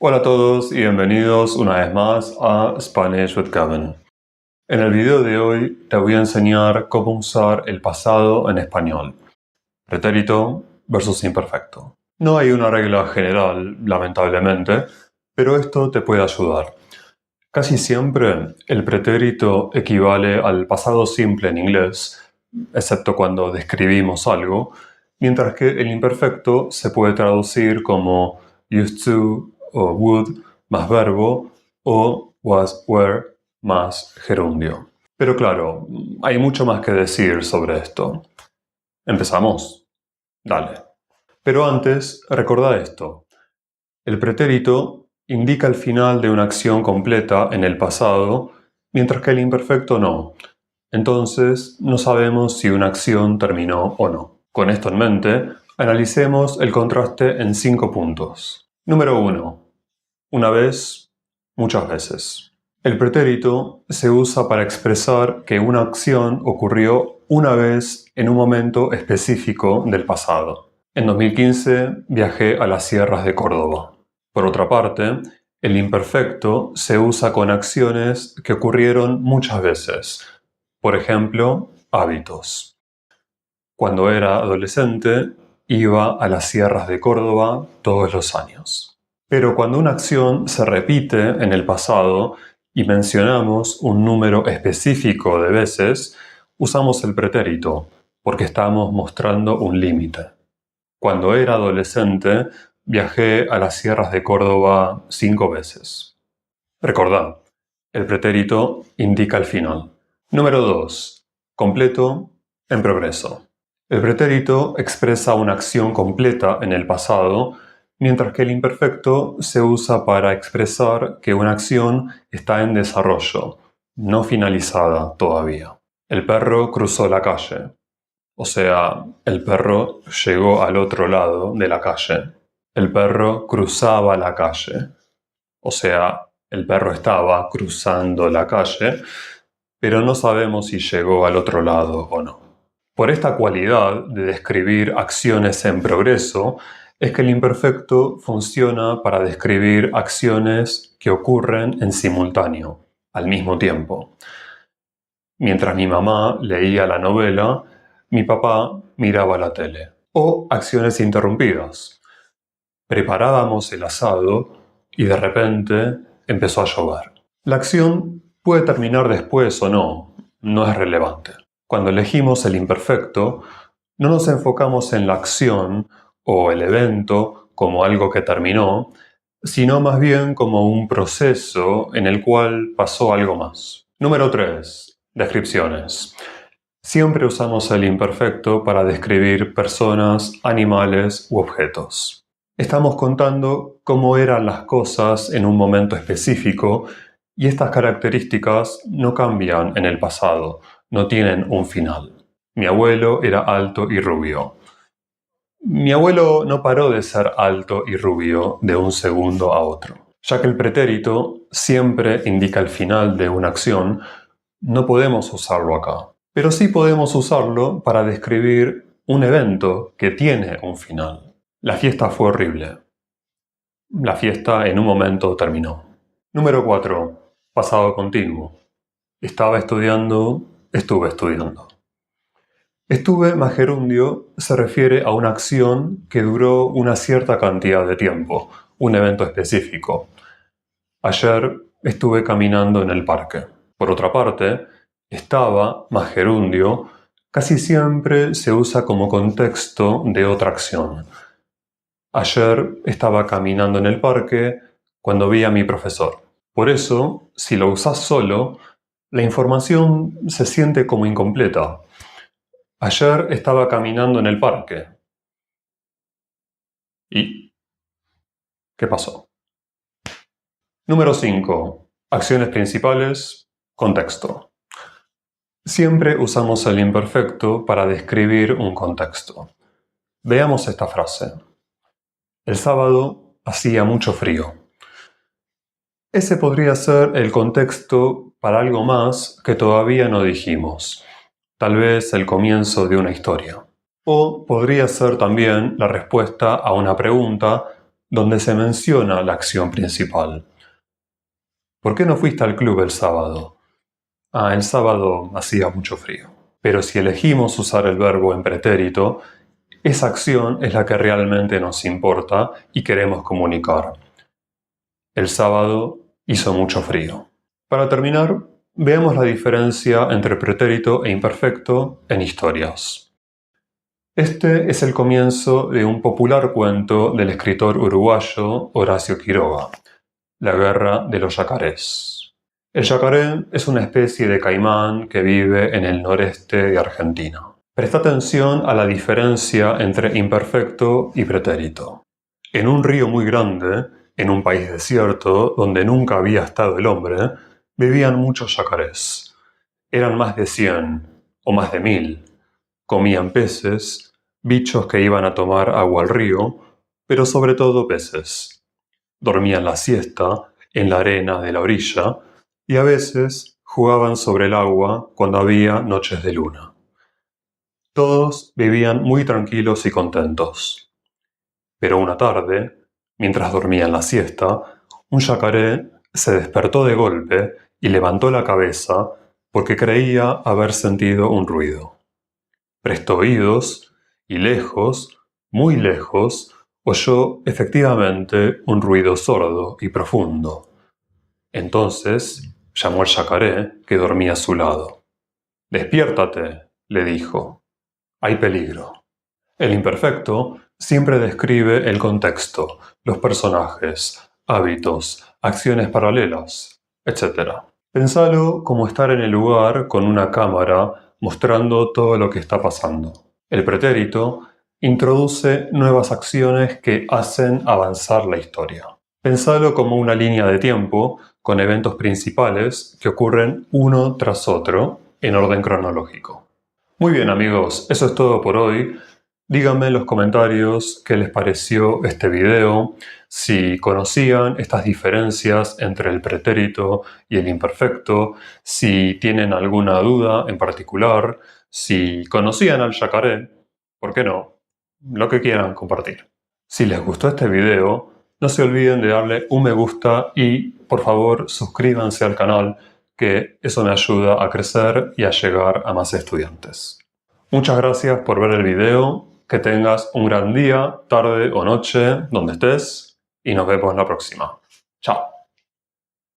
Hola a todos y bienvenidos una vez más a Spanish with Kevin. En el video de hoy te voy a enseñar cómo usar el pasado en español. Pretérito versus imperfecto. No hay una regla general, lamentablemente, pero esto te puede ayudar. Casi siempre el pretérito equivale al pasado simple en inglés, excepto cuando describimos algo, mientras que el imperfecto se puede traducir como used to o would más verbo o was, were más gerundio. Pero claro, hay mucho más que decir sobre esto. ¿Empezamos? Dale. Pero antes, recordá esto. El pretérito indica el final de una acción completa en el pasado, mientras que el imperfecto no. Entonces, no sabemos si una acción terminó o no. Con esto en mente, analicemos el contraste en 5 puntos. Número 1. Una vez, muchas veces. El pretérito se usa para expresar que una acción ocurrió una vez en un momento específico del pasado. En 2015 viajé a las sierras de Córdoba. Por otra parte, el imperfecto se usa con acciones que ocurrieron muchas veces. Por ejemplo, hábitos. Cuando era adolescente, iba a las sierras de Córdoba todos los años. Pero cuando una acción se repite en el pasado y mencionamos un número específico de veces, usamos el pretérito, porque estamos mostrando un límite. Cuando era adolescente, viajé a las sierras de Córdoba 5 veces. Recordad, el pretérito indica el final. Número 2. Completo en progreso. El pretérito expresa una acción completa en el pasado, mientras que el imperfecto se usa para expresar que una acción está en desarrollo, no finalizada todavía. El perro cruzó la calle. O sea, el perro llegó al otro lado de la calle. El perro cruzaba la calle. O sea, el perro estaba cruzando la calle, pero no sabemos si llegó al otro lado o no. Por esta cualidad de describir acciones en progreso, es que el imperfecto funciona para describir acciones que ocurren en simultáneo, al mismo tiempo. Mientras mi mamá leía la novela, mi papá miraba la tele. O acciones interrumpidas. Preparábamos el asado y de repente empezó a llover. La acción puede terminar después o no es relevante. Cuando elegimos el imperfecto, no nos enfocamos en la acción o el evento como algo que terminó, sino más bien como un proceso en el cual pasó algo más. Número 3. Descripciones. Siempre usamos el imperfecto para describir personas, animales u objetos. Estamos contando cómo eran las cosas en un momento específico y estas características no cambian en el pasado, no tienen un final. Mi abuelo era alto y rubio. Mi abuelo no paró de ser alto y rubio de un segundo a otro. Ya que el pretérito siempre indica el final de una acción, no podemos usarlo acá. Pero sí podemos usarlo para describir un evento que tiene un final. La fiesta fue horrible. La fiesta en un momento terminó. Número 4. Pasado continuo. Estaba estudiando, estuve estudiando. Estuve más gerundio se refiere a una acción que duró una cierta cantidad de tiempo, un evento específico. Ayer estuve caminando en el parque. Por otra parte, estaba más gerundio casi siempre se usa como contexto de otra acción. Ayer estaba caminando en el parque cuando vi a mi profesor. Por eso, si lo usas solo, la información se siente como incompleta. Ayer estaba caminando en el parque. ¿Y qué pasó? Número 5. Acciones principales, contexto. Siempre usamos el imperfecto para describir un contexto. Veamos esta frase. El sábado hacía mucho frío. Ese podría ser el contexto para algo más que todavía no dijimos. Tal vez el comienzo de una historia. O podría ser también la respuesta a una pregunta donde se menciona la acción principal. ¿Por qué no fuiste al club el sábado? El sábado hacía mucho frío. Pero si elegimos usar el verbo en pretérito, esa acción es la que realmente nos importa y queremos comunicar. El sábado hizo mucho frío. Para terminar, veamos la diferencia entre pretérito e imperfecto en historias. Este es el comienzo de un popular cuento del escritor uruguayo Horacio Quiroga, La guerra de los yacarés. El yacaré es una especie de caimán que vive en el noreste de Argentina. Presta atención a la diferencia entre imperfecto y pretérito. En un río muy grande, en un país desierto donde nunca había estado el hombre, vivían muchos yacarés. Eran más de 100 o más de 1000. Comían peces, bichos que iban a tomar agua al río, pero sobre todo peces. Dormían la siesta en la arena de la orilla y a veces jugaban sobre el agua cuando había noches de luna. Todos vivían muy tranquilos y contentos. Pero una tarde, mientras dormían la siesta, un yacaré se despertó de golpe y levantó la cabeza porque creía haber sentido un ruido. Prestó oídos y lejos, muy lejos, oyó efectivamente un ruido sordo y profundo. Entonces llamó al yacaré que dormía a su lado. «Despiértate», le dijo. «Hay peligro». El imperfecto siempre describe el contexto, los personajes, hábitos, acciones paralelas, etc. Pensalo como estar en el lugar con una cámara mostrando todo lo que está pasando. El pretérito introduce nuevas acciones que hacen avanzar la historia. Pensalo como una línea de tiempo con eventos principales que ocurren uno tras otro en orden cronológico. Muy bien amigos, eso es todo por hoy. Díganme en los comentarios qué les pareció este video, si conocían estas diferencias entre el pretérito y el imperfecto, si tienen alguna duda en particular, si conocían al yacaré, ¿por qué no? Lo que quieran compartir. Si les gustó este video, no se olviden de darle un me gusta y, por favor, suscríbanse al canal, que eso me ayuda a crecer y a llegar a más estudiantes. Muchas gracias por ver el video, que tengas un gran día, tarde o noche, donde estés, y nos vemos la próxima. Chao.